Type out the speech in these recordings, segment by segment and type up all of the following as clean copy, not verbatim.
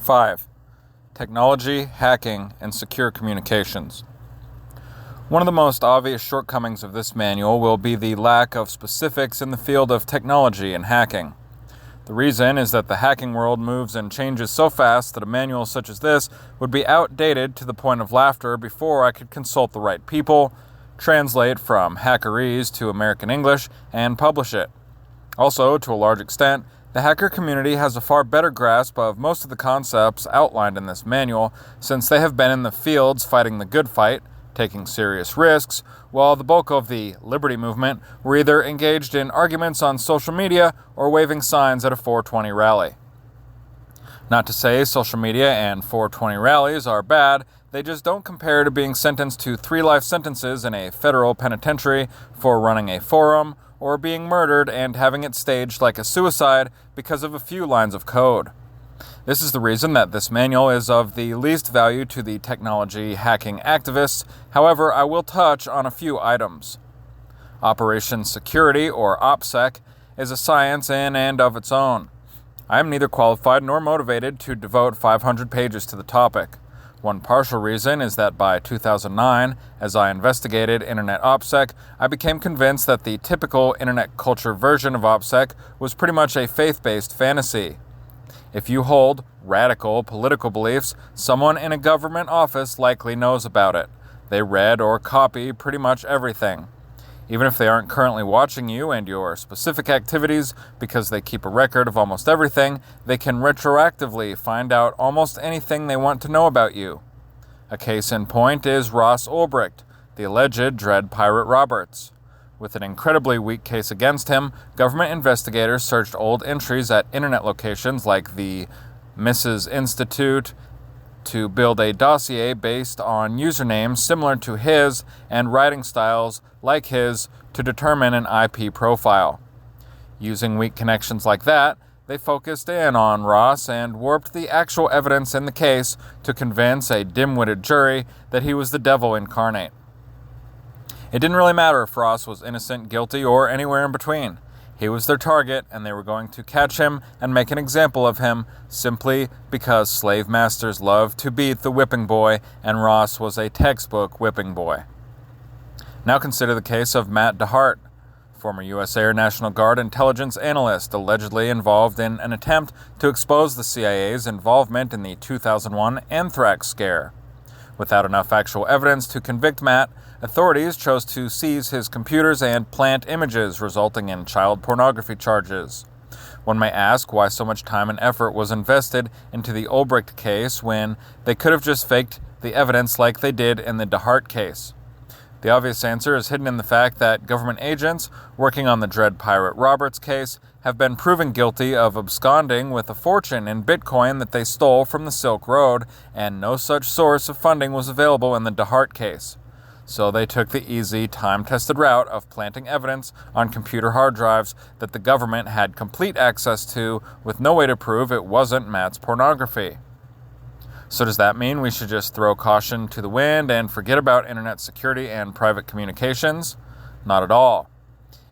5. Technology, hacking, and secure communications. One of the most obvious shortcomings of this manual will be the lack of specifics in the field of technology and hacking. The reason is that the hacking world moves and changes so fast that a manual such as this would be outdated to the point of laughter before I could consult the right people, translate from hackerese to American English, and publish it. Also, to a large extent, the hacker community has a far better grasp of most of the concepts outlined in this manual, since they have been in the fields fighting the good fight, taking serious risks, while the bulk of the Liberty movement were either engaged in arguments on social media or waving signs at a 420 rally. Not to say social media and 420 rallies are bad, they just don't compare to being sentenced to 3 life sentences in a federal penitentiary for running a forum, or being murdered and having it staged like a suicide because of a few lines of code. This is the reason that this manual is of the least value to the technology hacking activists. However, I will touch on a few items. Operation Security, or OPSEC, is a science in and of its own. I am neither qualified nor motivated to devote 500 pages to the topic. One partial reason is that by 2009, as I investigated Internet OPSEC, I became convinced that the typical Internet culture version of OPSEC was pretty much a faith-based fantasy. If you hold radical political beliefs, someone in a government office likely knows about it. They read or copy pretty much everything. Even if they aren't currently watching you and your specific activities because they keep a record of almost everything, they can retroactively find out almost anything they want to know about you. A case in point is Ross Ulbricht, the alleged Dread Pirate Roberts. With an incredibly weak case against him, government investigators searched old entries at internet locations like the Mrs. Institute to build a dossier based on usernames similar to his and writing styles like his to determine an IP profile. Using weak connections like that, they focused in on Ross and warped the actual evidence in the case to convince a dim-witted jury that he was the devil incarnate. It didn't really matter if Ross was innocent, guilty, or anywhere in between. He was their target, and they were going to catch him and make an example of him simply because slave masters love to beat the whipping boy, and Ross was a textbook whipping boy. Now consider the case of Matt DeHart, former U.S. Air National Guard intelligence analyst allegedly involved in an attempt to expose the CIA's involvement in the 2001 anthrax scare. Without enough actual evidence to convict Matt, authorities chose to seize his computers and plant images, resulting in child pornography charges. One may ask why so much time and effort was invested into the Ulbricht case when they could have just faked the evidence like they did in the DeHart case. The obvious answer is hidden in the fact that government agents working on the Dread Pirate Roberts case have been proven guilty of absconding with a fortune in Bitcoin that they stole from the Silk Road, and no such source of funding was available in the DeHart case. So they took the easy, time-tested route of planting evidence on computer hard drives that the government had complete access to, with no way to prove it wasn't Matt's pornography. So does that mean we should just throw caution to the wind and forget about internet security and private communications? Not at all.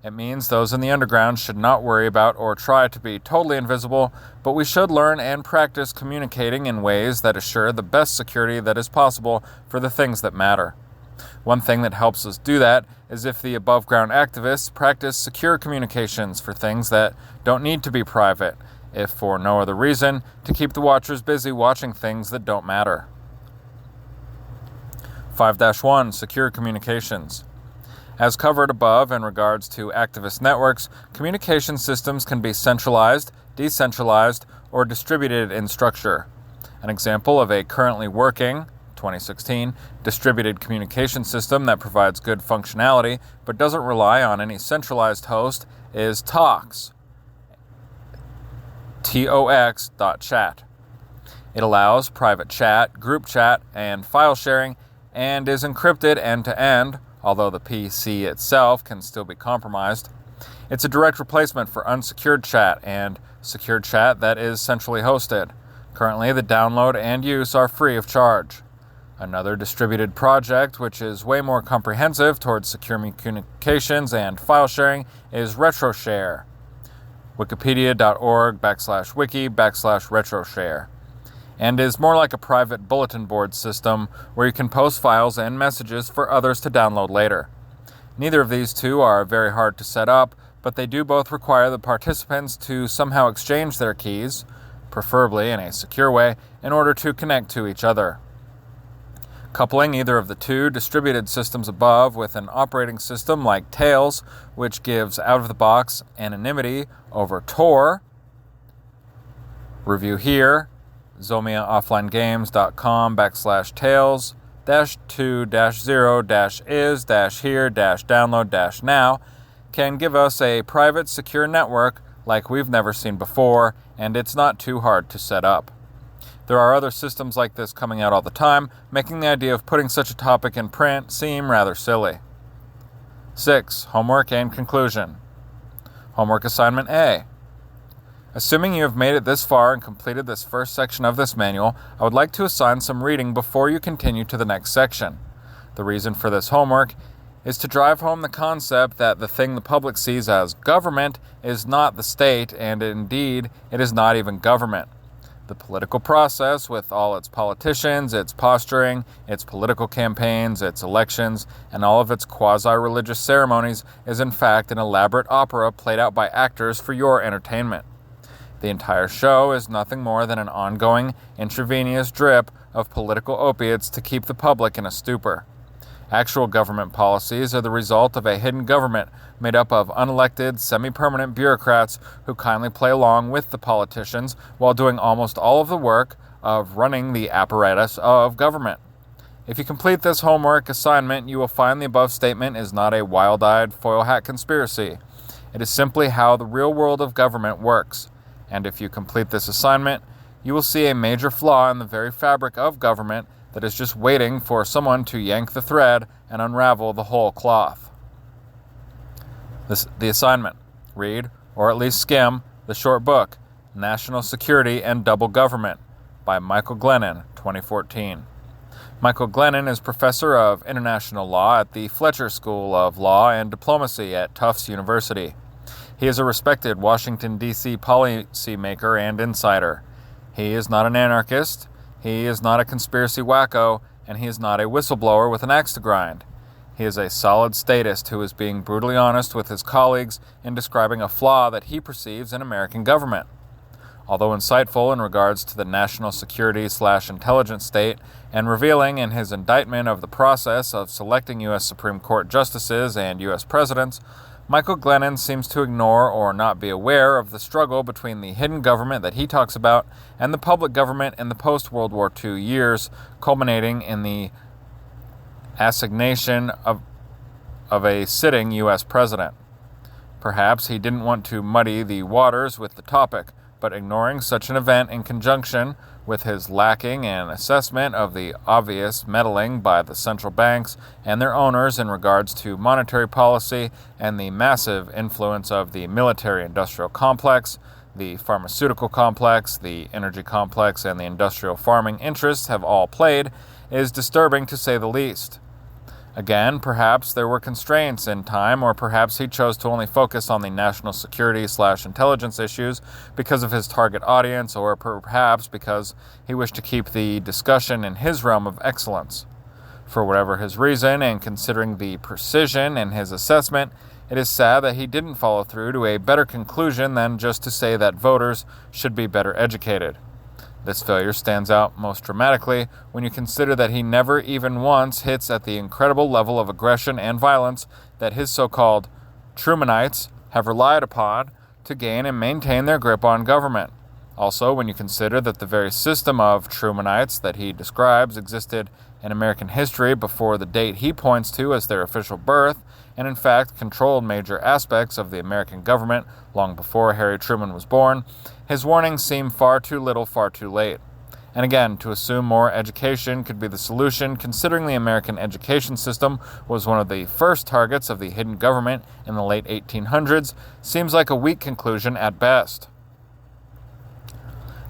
It means those in the underground should not worry about or try to be totally invisible, but we should learn and practice communicating in ways that assure the best security that is possible for the things that matter. One thing that helps us do that is if the above-ground activists practice secure communications for things that don't need to be private, if for no other reason, to keep the watchers busy watching things that don't matter. 5-1 Secure Communications. As covered above in regards to activist networks, communication systems can be centralized, decentralized, or distributed in structure. An example of a currently working, 2016, distributed communication system that provides good functionality but doesn't rely on any centralized host is TOX. TOX.chat. It allows private chat, group chat, and file sharing, and is encrypted end-to-end, although the PC itself can still be compromised. It's a direct replacement for unsecured chat and secured chat that is centrally hosted. Currently, the download and use are free of charge. Another distributed project, which is way more comprehensive towards secure communications and file sharing, is RetroShare. Wikipedia.org/wiki/RetroShare. and is more like a private bulletin board system where you can post files and messages for others to download later. Neither of these two are very hard to set up, but they do both require the participants to somehow exchange their keys, preferably in a secure way, in order to connect to each other. Coupling either of the two distributed systems above with an operating system like Tails, which gives out-of-the-box anonymity over Tor. Review here, zomiaofflinagames.com/tails-2-0-is-here-download-now can give us a private secure network like we've never seen before, and it's not too hard to set up. There are other systems like this coming out all the time, making the idea of putting such a topic in print seem rather silly. 6. Homework and conclusion. Homework assignment A. Assuming you have made it this far and completed this first section of this manual, I would like to assign some reading before you continue to the next section. The reason for this homework is to drive home the concept that the thing the public sees as government is not the state, and indeed, it is not even government. The political process, with all its politicians, its posturing, its political campaigns, its elections, and all of its quasi-religious ceremonies, is in fact an elaborate opera played out by actors for your entertainment. The entire show is nothing more than an ongoing, intravenous drip of political opiates to keep the public in a stupor. Actual government policies are the result of a hidden government made up of unelected, semi-permanent bureaucrats who kindly play along with the politicians while doing almost all of the work of running the apparatus of government. If you complete this homework assignment, you will find the above statement is not a wild-eyed foil hat conspiracy. It is simply how the real world of government works. And if you complete this assignment, you will see a major flaw in the very fabric of government that is just waiting for someone to yank the thread and unravel the whole cloth. The assignment. Read, or at least skim, the short book, National Security and Double Government, by Michael Glennon, 2014. Michael Glennon is professor of international law at the Fletcher School of Law and Diplomacy at Tufts University. He is a respected Washington, D.C. policymaker and insider. He is not an anarchist. He is not a conspiracy wacko, and he is not a whistleblower with an axe to grind. He is a solid statist who is being brutally honest with his colleagues in describing a flaw that he perceives in American government. Although insightful in regards to the national security/intelligence state and revealing in his indictment of the process of selecting U.S. Supreme Court justices and U.S. presidents, Michael Glennon seems to ignore or not be aware of the struggle between the hidden government that he talks about and the public government in the post-World War II years, culminating in the assignation of a sitting U.S. president. Perhaps he didn't want to muddy the waters with the topic, but ignoring such an event in conjunction with his lacking in assessment of the obvious meddling by the central banks and their owners in regards to monetary policy and the massive influence of the military-industrial complex, the pharmaceutical complex, the energy complex, and the industrial farming interests have all played, is disturbing to say the least. Again, perhaps there were constraints in time, or perhaps he chose to only focus on the national security/intelligence issues because of his target audience, or perhaps because he wished to keep the discussion in his realm of excellence. For whatever his reason, and considering the precision in his assessment, it is sad that he didn't follow through to a better conclusion than just to say that voters should be better educated. This failure stands out most dramatically when you consider that he never even once hits at the incredible level of aggression and violence that his so-called Trumanites have relied upon to gain and maintain their grip on government. Also, when you consider that the very system of Trumanites that he describes existed in American history before the date he points to as their official birth, and in fact controlled major aspects of the American government long before Harry Truman was born, his warnings seem far too little, far too late. And again, to assume more education could be the solution, considering the American education system was one of the first targets of the hidden government in the late 1800s, seems like a weak conclusion at best.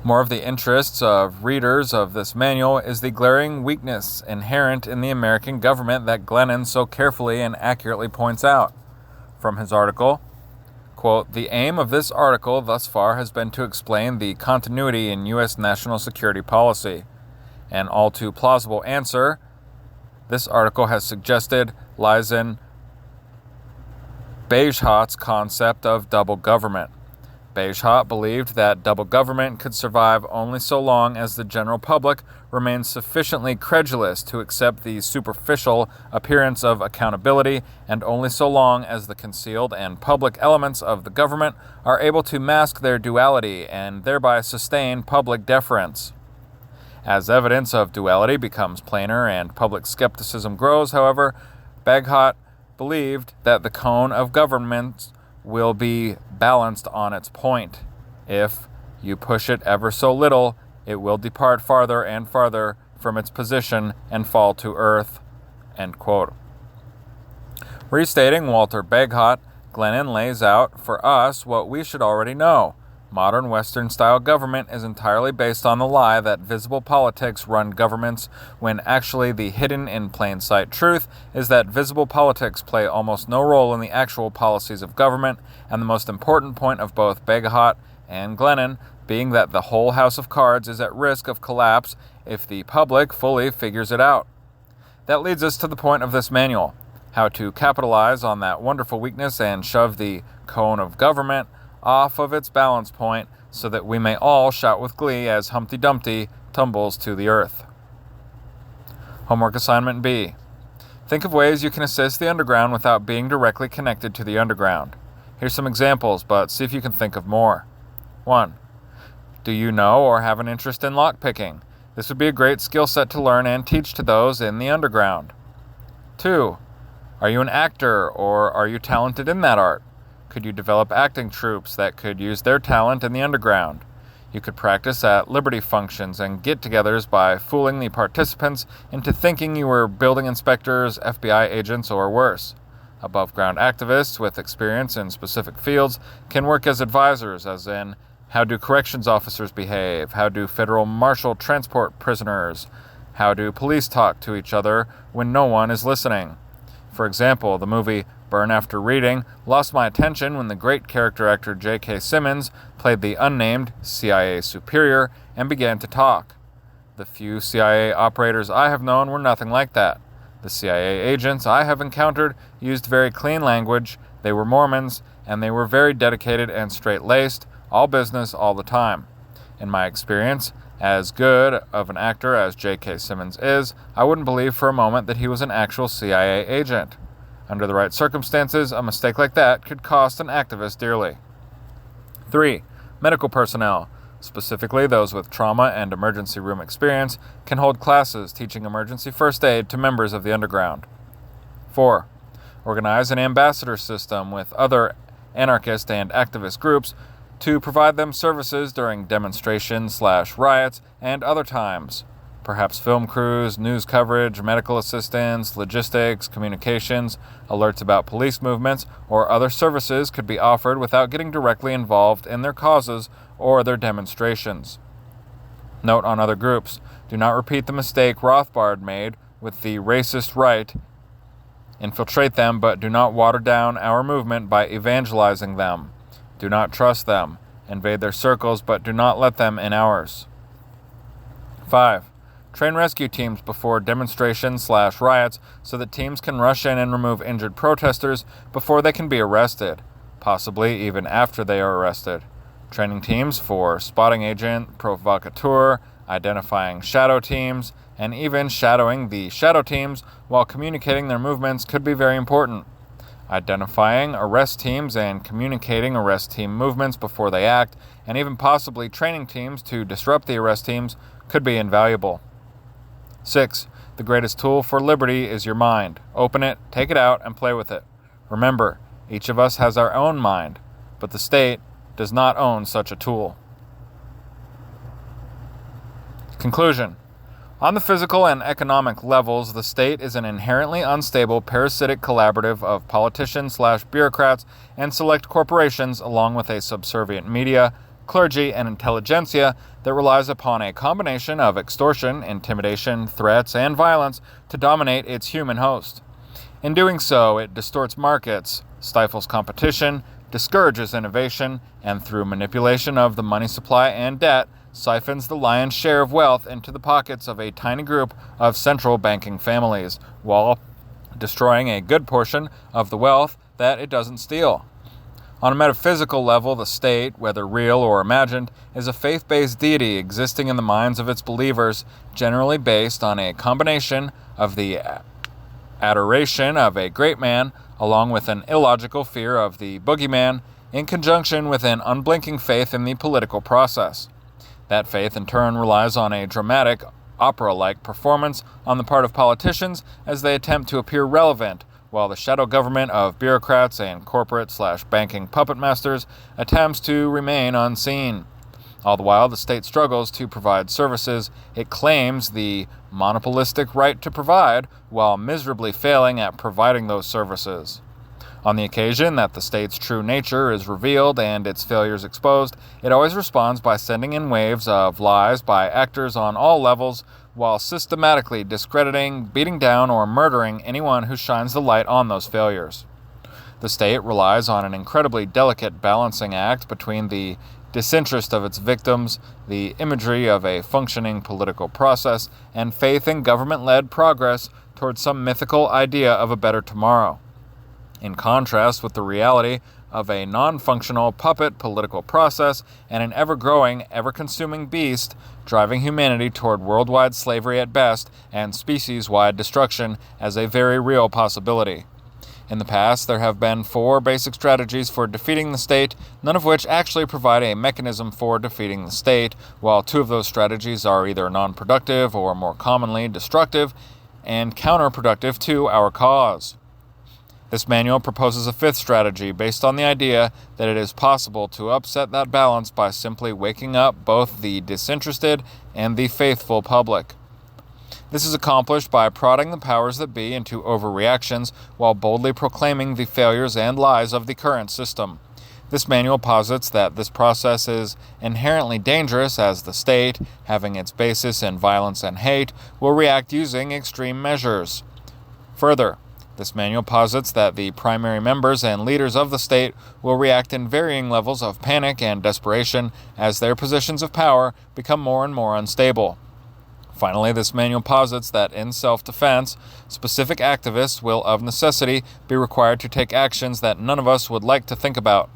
More of the interests of readers of this manual is the glaring weakness inherent in the American government that Glennon so carefully and accurately points out. From his article, Quote, "The aim of this article thus far has been to explain the continuity in U.S. national security policy. An all too plausible answer, this article has suggested, lies in Bagehot's concept of double government. Bagehot believed that double government could survive only so long as the general public remains sufficiently credulous to accept the superficial appearance of accountability, and only so long as the concealed and public elements of the government are able to mask their duality and thereby sustain public deference. As evidence of duality becomes plainer and public skepticism grows, however, Bagehot believed that the cone of government will be balanced on its point. If you push it ever so little, it will depart farther and farther from its position and fall to earth." End quote. Restating Walter Bagehot, Glennon lays out for us what we should already know. Modern Western-style government is entirely based on the lie that visible politics run governments, when actually the hidden-in-plain-sight truth is that visible politics play almost no role in the actual policies of government, and the most important point of both Bagehot and Glennon being that the whole house of cards is at risk of collapse if the public fully figures it out. That leads us to the point of this manual: how to capitalize on that wonderful weakness and shove the cone of government off of its balance point so that we may all shout with glee as Humpty Dumpty tumbles to the earth. Homework assignment B. Think of ways you can assist the underground without being directly connected to the underground. Here's some examples, but see if you can think of more. 1. Do you know or have an interest in lockpicking? This would be a great skill set to learn and teach to those in the underground. 2. Are you an actor, or are you talented in that art? Could you develop acting troupes that could use their talent in the underground? You could practice at Liberty functions and get-togethers by fooling the participants into thinking you were building inspectors, FBI agents, or worse. Above-ground activists with experience in specific fields can work as advisors, as in, how do corrections officers behave? How do federal marshal transport prisoners? How do police talk to each other when no one is listening? For example, the movie Burn After Reading lost my attention when the great character actor J.K. Simmons played the unnamed CIA superior and began to talk. The few CIA operators I have known were nothing like that. The CIA agents I have encountered used very clean language, they were Mormons, and they were very dedicated and straight-laced, all business all the time. In my experience, as good of an actor as J.K. Simmons is, I wouldn't believe for a moment that he was an actual CIA agent. Under the right circumstances, a mistake like that could cost an activist dearly. 3. Medical personnel, specifically those with trauma and emergency room experience, can hold classes teaching emergency first aid to members of the underground. 4. Organize an ambassador system with other anarchist and activist groups to provide them services during demonstrations/riots and other times. Perhaps film crews, news coverage, medical assistance, logistics, communications, alerts about police movements, or other services could be offered without getting directly involved in their causes or their demonstrations. Note on other groups: do not repeat the mistake Rothbard made with the racist right. Infiltrate them, but do not water down our movement by evangelizing them. Do not trust them. Invade their circles, but do not let them in ours. 5. Train rescue teams before demonstrations/riots so that teams can rush in and remove injured protesters before they can be arrested, possibly even after they are arrested. Training teams for spotting agent, provocateur, identifying shadow teams, and even shadowing the shadow teams while communicating their movements could be very important. Identifying arrest teams and communicating arrest team movements before they act, and even possibly training teams to disrupt the arrest teams, could be invaluable. 6. The greatest tool for liberty is your mind. Open it, take it out, and play with it. Remember, each of us has our own mind, but the state does not own such a tool. Conclusion. On the physical and economic levels, the state is an inherently unstable, parasitic collaborative of politicians/bureaucrats and select corporations, along with a subservient media, clergy, and intelligentsia that relies upon a combination of extortion, intimidation, threats, and violence to dominate its human host. In doing so, it distorts markets, stifles competition, discourages innovation, and through manipulation of the money supply and debt, siphons the lion's share of wealth into the pockets of a tiny group of central banking families, while destroying a good portion of the wealth that it doesn't steal. On a metaphysical level, the state, whether real or imagined, is a faith-based deity existing in the minds of its believers, generally based on a combination of the adoration of a great man, along with an illogical fear of the boogeyman, in conjunction with an unblinking faith in the political process. That faith, in turn, relies on a dramatic, opera-like performance on the part of politicians as they attempt to appear relevant, while the shadow government of bureaucrats and corporate/banking puppet masters attempts to remain unseen. All the while, the state struggles to provide services it claims the monopolistic right to provide, while miserably failing at providing those services. On the occasion that the state's true nature is revealed and its failures exposed, it always responds by sending in waves of lies by actors on all levels, while systematically discrediting, beating down, or murdering anyone who shines the light on those failures. The state relies on an incredibly delicate balancing act between the disinterest of its victims, the imagery of a functioning political process, and faith in government-led progress towards some mythical idea of a better tomorrow. In contrast with the reality of a non-functional puppet political process and an ever-growing, ever-consuming beast driving humanity toward worldwide slavery at best and species-wide destruction as a very real possibility. In the past, there have been 4 basic strategies for defeating the state, none of which actually provide a mechanism for defeating the state, while 2 of those strategies are either non-productive or, more commonly, destructive and counterproductive to our cause. This manual proposes a 5th strategy based on the idea that it is possible to upset that balance by simply waking up both the disinterested and the faithful public. This is accomplished by prodding the powers that be into overreactions while boldly proclaiming the failures and lies of the current system. This manual posits that this process is inherently dangerous as the state, having its basis in violence and hate, will react using extreme measures. Further, this manual posits that the primary members and leaders of the state will react in varying levels of panic and desperation as their positions of power become more and more unstable. Finally, this manual posits that in self-defense, specific activists will of necessity be required to take actions that none of us would like to think about.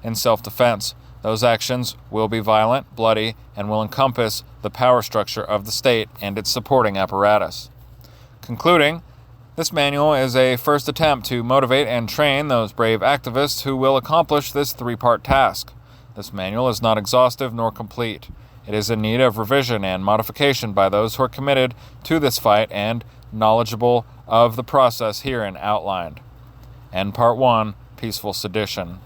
In self-defense, those actions will be violent, bloody, and will encompass the power structure of the state and its supporting apparatus. Concluding, this manual is a first attempt to motivate and train those brave activists who will accomplish this 3-part task. This manual is not exhaustive nor complete. It is in need of revision and modification by those who are committed to this fight and knowledgeable of the process herein outlined. End Part 1, Peaceful Sedition.